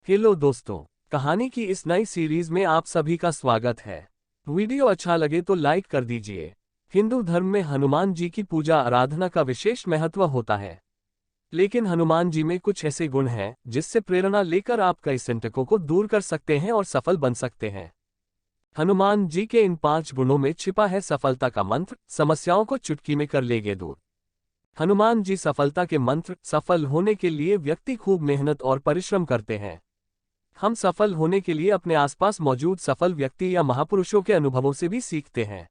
Hello दोस्तों, कहानी की इस नई सीरीज में आप सभी का स्वागत है। वीडियो अच्छा लगे तो लाइक कर दीजिए। हिंदू धर्म में हनुमान जी की पूजा आराधना का विशेष महत्व होता है। लेकिन हनुमान जी में कुछ ऐसे गुण हैं जिससे प्रेरणा लेकर आप कई संकटों को दूर कर सकते हैं और सफल बन सकते हैं। हनुमान जी के इन 5 गुणों में छिपा है सफलता का मंत्र, समस्याओं को चुटकी में कर लेंगे दूर। हनुमान जी सफलता के मंत्र। सफल होने के लिए व्यक्ति खूब मेहनत और परिश्रम करते हैं। हम सफल होने के लिए अपने आसपास मौजूद सफल व्यक्ति या महापुरुषों के अनुभवों से भी सीखते हैं।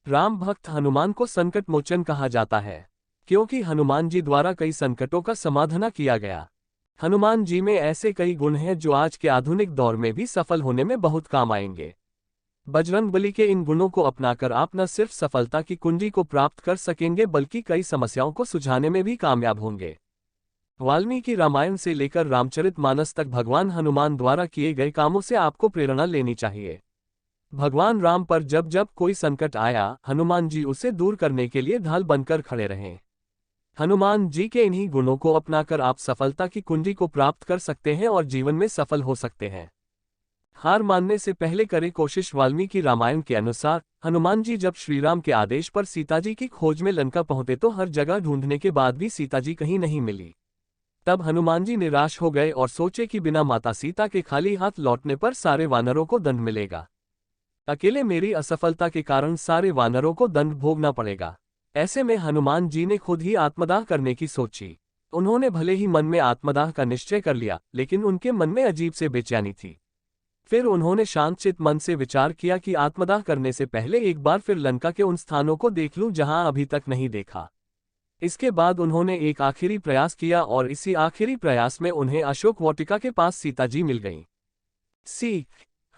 राम भक्त हनुमान को संकट मोचन कहा जाता है, क्योंकि हनुमान जी द्वारा कई संकटों का समाधान किया गया। हनुमान जी में ऐसे कई गुण हैं जो आज के आधुनिक दौर में भी सफल होने में बहुत काम आएंगे। बजरंगबली के इन गुणों को अपनाकर आप न सिर्फ सफलता की कुंजी को प्राप्त कर सकेंगे बल्कि कई समस्याओं को सुलझाने में भी कामयाब होंगे। वाल्मीकि रामायण से लेकर रामचरितमानस तक भगवान हनुमान द्वारा किए गए कामों से आपको प्रेरणा लेनी चाहिए। भगवान राम पर जब जब कोई संकट आया, हनुमान जी उसे दूर करने के लिए ढाल बनकर खड़े रहे। हनुमान जी के इन्हीं गुणों को अपनाकर आप सफलता की कुंजी को प्राप्त कर सकते हैं और जीवन में सफल हो सकते हैं। हार मानने से पहले करें कोशिश। वाल्मीकि रामायण के अनुसार हनुमान जी जब श्रीराम के आदेश पर सीता जी की खोज में लंका पहुंचे तो हर जगह ढूंढने के बाद भी सीता जी कहीं नहीं मिली। तब हनुमान जी निराश हो गए और सोचे कि बिना माता सीता के खाली हाथ लौटने पर सारे वानरों को दंड मिलेगा। अकेले मेरी असफलता के कारण सारे वानरों को दंड भोगना पड़ेगा। ऐसे में हनुमान जी ने खुद ही आत्मदाह करने की सोची। उन्होंने भले ही मन में आत्मदाह का निश्चय कर लिया, लेकिन उनके मन में अजीब से बेचैनी थी। फिर उन्होंने शांतचित्त मन से विचार किया कि आत्मदाह करने से पहले एक बार फिर लंका के उन स्थानों को देख लूं जहां अभी तक नहीं देखा। इसके बाद उन्होंने एक आखिरी प्रयास किया और इसी आखिरी प्रयास में उन्हें अशोक वाटिका के पास सीता जी मिल गईं। सीख।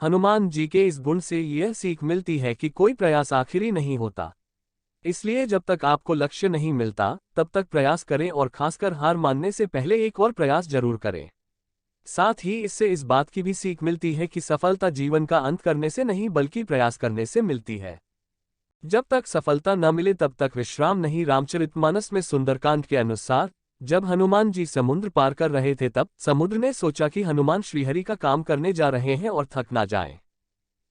हनुमान जी के इस गुण से यह सीख मिलती है कि कोई प्रयास आखिरी नहीं होता। इसलिए जब तक आपको लक्ष्य नहीं मिलता तब तक प्रयास करें और खासकर हार मानने से पहले एक और प्रयास जरूर करें। साथ ही इससे इस बात की भी सीख मिलती है कि सफलता जीवन का अंत करने से नहीं बल्कि प्रयास करने से मिलती है। जब तक सफलता न मिले तब तक विश्राम नहीं। रामचरितमानस में सुंदरकांड के अनुसार जब हनुमान जी समुद्र पार कर रहे थे तब समुद्र ने सोचा कि हनुमान श्रीहरि का काम करने जा रहे हैं और थक ना जाएं।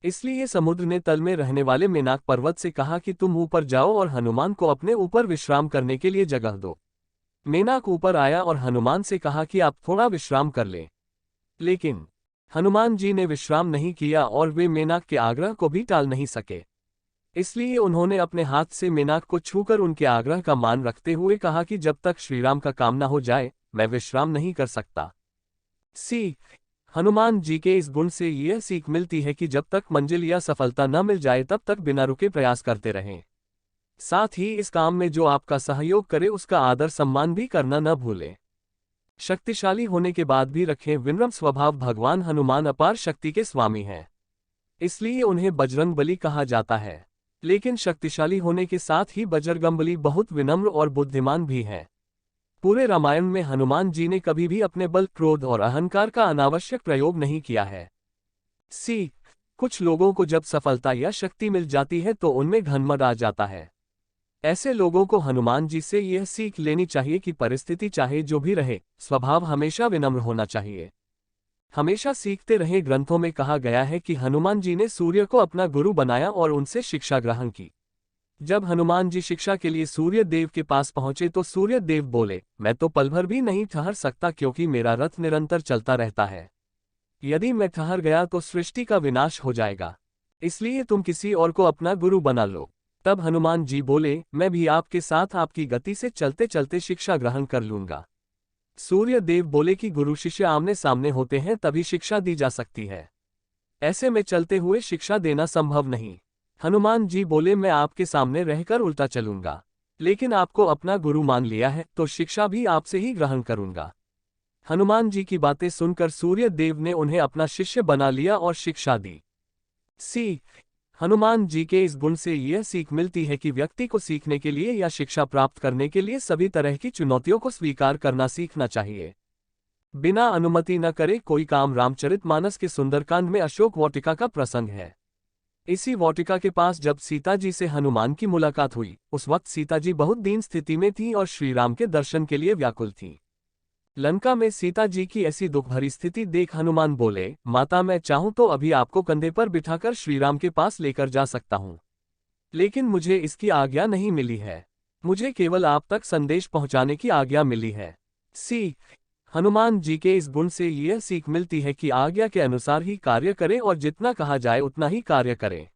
इसलिए समुद्र ने तल में रहने वाले मेनाक पर्वत से कहा कि तुम ऊपर जाओ और हनुमान को अपने ऊपर विश्राम करने के लिए जगह दो। मेनाक ऊपर आया और हनुमान से कहा कि आप थोड़ा विश्राम कर लें। लेकिन हनुमान जी ने विश्राम नहीं किया और वे मेनाक के आग्रह को भी टाल नहीं सके। इसलिए उन्होंने अपने हाथ से मेनाक को छूकर उनके आग्रह का मान रखते हुए कहा कि जब तक श्रीराम का काम न हो जाए मैं विश्राम नहीं कर सकता। सीख। हनुमान जी के इस गुण से यह सीख मिलती है कि जब तक मंजिल या सफलता न मिल जाए तब तक बिना रुके प्रयास करते रहें। साथ ही इस काम में जो आपका सहयोग करे उसका आदर सम्मान भी करना न भूलें। शक्तिशाली होने के बाद भी रखें विनम्र स्वभाव। भगवान हनुमान अपार शक्ति के स्वामी हैं, इसलिए उन्हें बजरंगबली कहा जाता है। लेकिन शक्तिशाली होने के साथ ही बजरंगबली बहुत विनम्र और बुद्धिमान भी हैं। पूरे रामायण में हनुमान जी ने कभी भी अपने बल, क्रोध और अहंकार का अनावश्यक प्रयोग नहीं किया है। सीख। कुछ लोगों को जब सफलता या शक्ति मिल जाती है तो उनमें घमंड आ जाता है। ऐसे लोगों को हनुमान जी से यह सीख लेनी चाहिए कि परिस्थिति चाहे जो भी रहे, स्वभाव हमेशा विनम्र होना चाहिए। हमेशा सीखते रहे। ग्रंथों में कहा गया है कि हनुमान जी ने सूर्य को अपना गुरु बनाया और उनसे शिक्षा ग्रहण की। जब हनुमान जी शिक्षा के लिए सूर्य देव के पास पहुंचे तो सूर्य देव बोले, मैं तो पल भर भी नहीं ठहर सकता क्योंकि मेरा रथ निरंतर चलता रहता है। यदि मैं ठहर गया तो सृष्टि का विनाश हो जाएगा, इसलिए तुम किसी और को अपना गुरु बना लो। तब हनुमान जी बोले, मैं भी आपके साथ आपकी गति से चलते चलते शिक्षा ग्रहण कर लूंगा। सूर्य देव बोले कि गुरु शिष्य आमने सामने होते हैं तभी शिक्षा दी जा सकती है, ऐसे में चलते हुए शिक्षा देना संभव नहीं। हनुमान जी बोले, मैं आपके सामने रहकर उल्टा चलूंगा, लेकिन आपको अपना गुरु मान लिया है तो शिक्षा भी आपसे ही ग्रहण करूंगा। हनुमान जी की बातें सुनकर सूर्य देव ने उन्हें अपना शिष्य बना लिया और शिक्षा दी। सीख। हनुमान जी के इस गुण से यह सीख मिलती है कि व्यक्ति को सीखने के लिए या शिक्षा प्राप्त करने के लिए सभी तरह की चुनौतियों को स्वीकार करना सीखना चाहिए। बिना अनुमति न करे कोई काम। रामचरितमानस के सुंदरकांड में अशोक वाटिका का प्रसंग है। इसी वाटिका के पास जब सीता जी से हनुमान की मुलाकात हुई, उस वक्त सीता जी बहुत दीन स्थिति में थीं और श्रीराम के दर्शन के लिए व्याकुल थीं। लंका में सीता जी की ऐसी दुख भरी स्थिति देख हनुमान बोले, माता मैं चाहूं तो अभी आपको कंधे पर बिठाकर श्रीराम के पास लेकर जा सकता हूं। लेकिन मुझे इसकी आज्ञा नहीं मिली है। मुझे केवल आप तक संदेश पहुंचाने की आज्ञा मिली है। सीख। हनुमान जी के इस गुण से यह सीख मिलती है कि आज्ञा के अनुसार ही कार्य करें और जितना कहा जाए उतना ही कार्य करें।